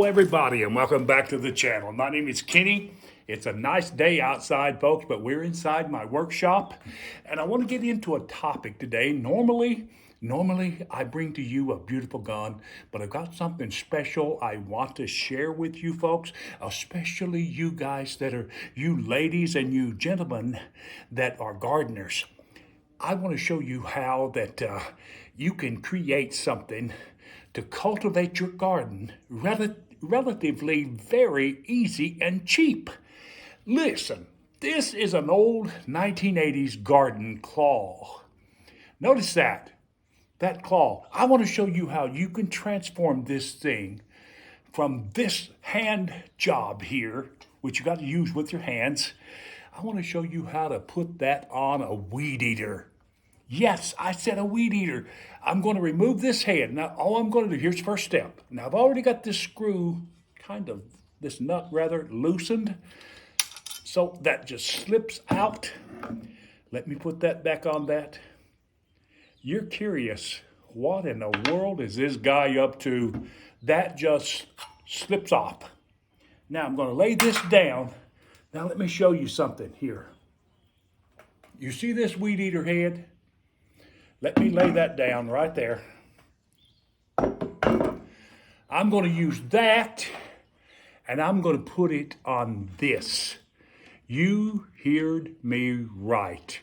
everybody, and welcome back to the channel. My name is Kenny. It's a nice day outside, folks, but we're inside my workshop, and I want to get into a topic today. Normally I bring to you a beautiful gun, but I've got something special I want to share with you folks, especially you guys you ladies and you gentlemen that are gardeners. I want to show you how that you can create something to cultivate your garden relatively very easy and cheap. Listen, this is an old 1980s garden claw. Notice that claw. I want to show you how you can transform this thing from this hand job here, which you got to use with your hands. I want to show you how to put that on a weed eater. Yes, I said a weed eater. I'm going to remove this head. Now, all I'm going to do, here's the first step. Now, I've already got this screw, this nut rather, loosened. So that just slips out. Let me put that back on that. You're curious, what in the world is this guy up to? That just slips off. Now, I'm going to lay this down. Now, let me show you something here. You see this weed eater head? Let me lay that down right there. I'm going to use that, and I'm going to put it on this. You heard me right.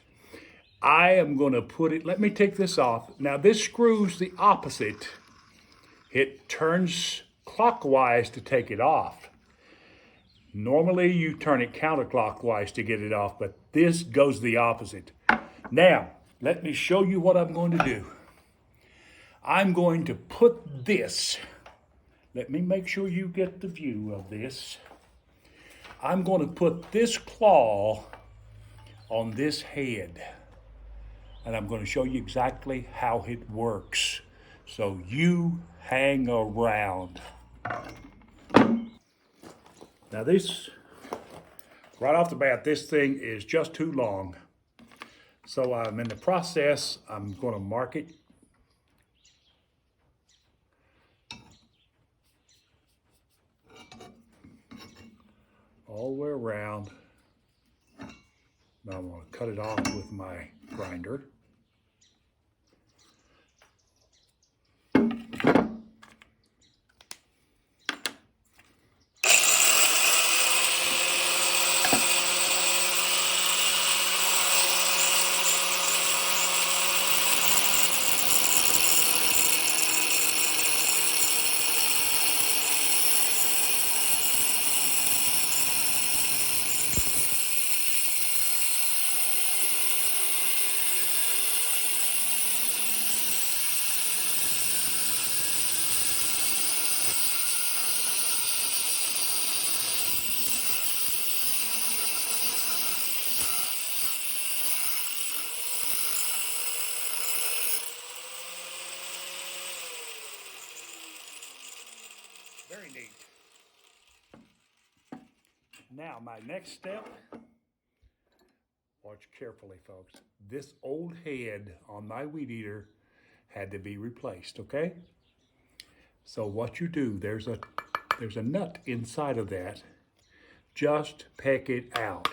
I am going to put it, let me take this off. Now this screws the opposite. It turns clockwise to take it off. Normally you turn it counterclockwise to get it off, but this goes the opposite. Now, let me show you what I'm going to do. I'm going to put this, let me make sure you get the view of this. I'm going to put this claw on this head, and I'm going to show you exactly how it works. So you hang around. Now this, right off the bat, this thing is just too long. So I'm in the process, I'm going to mark it. All the way around. Now I'm going to cut it off with my grinder. Very neat. Now, my next step, watch carefully, folks. This old head on my weed eater had to be replaced, okay? So what you do, there's a nut inside of that. Just peck it out.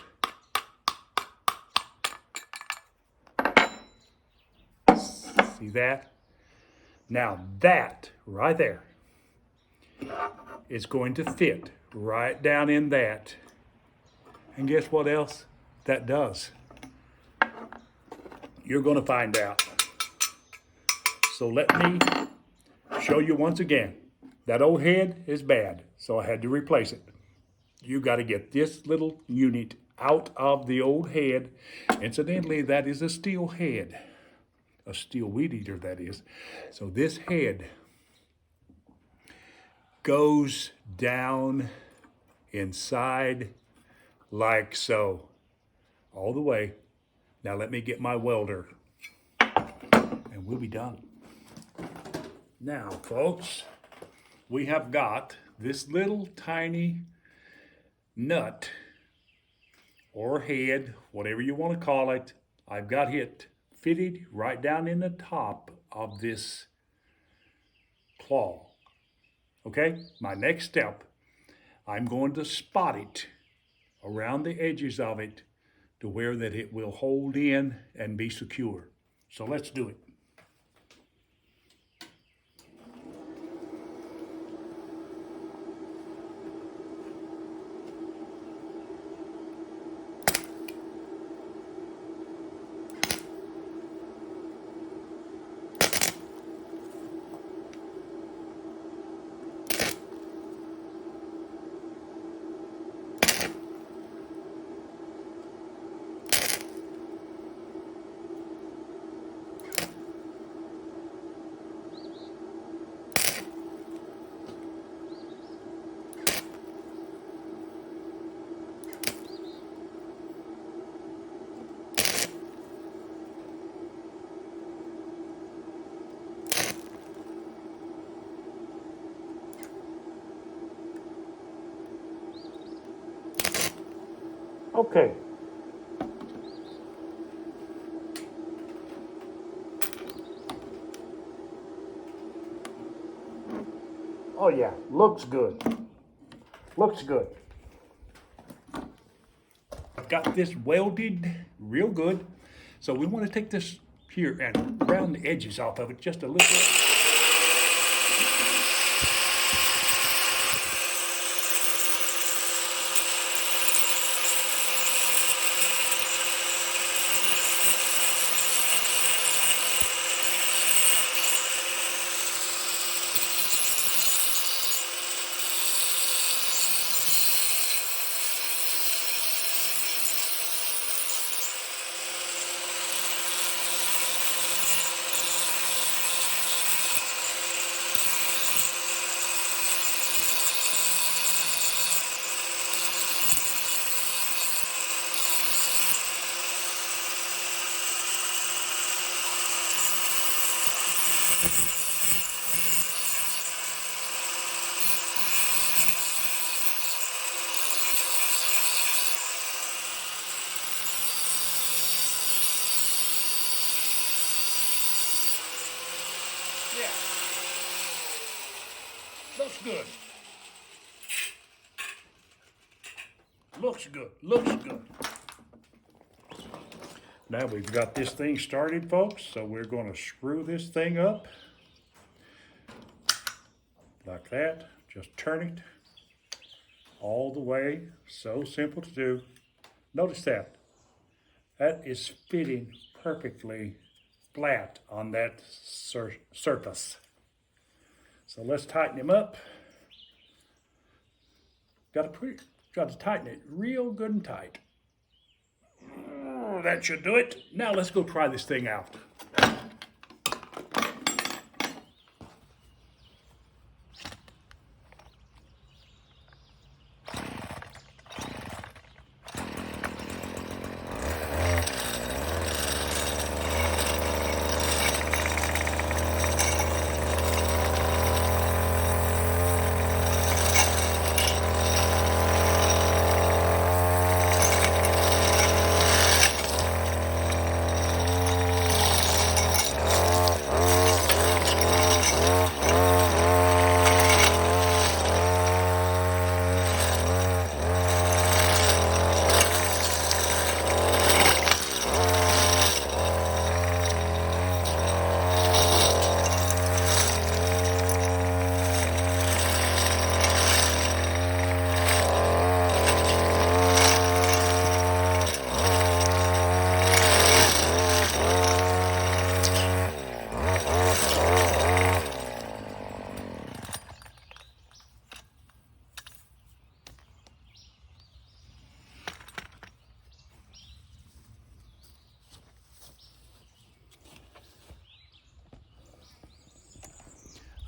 See that? Now that right there is going to fit right down in that. And guess what else that does? You're going to find out. So let me show you once again. That old head is bad, so I had to replace it. You got to get this little unit out of the old head. Incidentally, that is a steel head. A steel weed eater, that is. So this head goes down inside like so, all the way. Now let me get my welder, and we'll be done. Now, folks, we have got this little tiny nut or head, whatever you want to call it. I've got it fitted right down in the top of this claw. Okay, my next step, I'm going to spot it around the edges of it to where that it will hold in and be secure. So let's do it. Okay. Oh yeah, looks good. Looks good. I've got this welded real good. So we want to take this here and round the edges off of it just a little bit. Yeah, looks good. Looks good. Looks good. Now we've got this thing started, folks, so we're going to screw this thing up like that. Just turn it all the way. So simple to do. Notice that. That is fitting perfectly flat on that surface. So let's tighten him up. Got to tighten it real good and tight. Oh, that should do it. Now let's go try this thing out.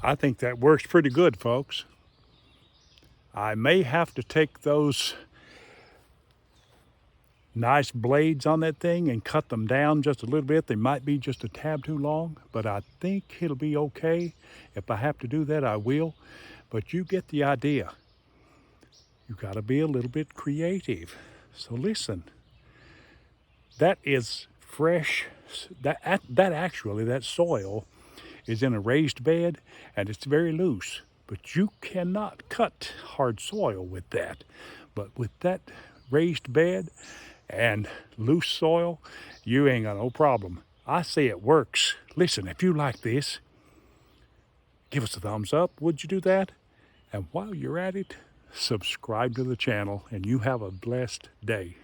I think that works pretty good, folks. I may have to take those nice blades on that thing and cut them down just a little bit. They might be just a tad too long, but I think it'll be okay. If I have to do that, I will. But you get the idea. You got to be a little bit creative. So listen, that is fresh. That soil is in a raised bed and it's very loose. but you cannot cut hard soil with that. But with that raised bed and loose soil, you ain't got no problem. I say it works. Listen, if you like this, give us a thumbs up. Would you do that? And while you're at it, subscribe to the channel, and you have a blessed day.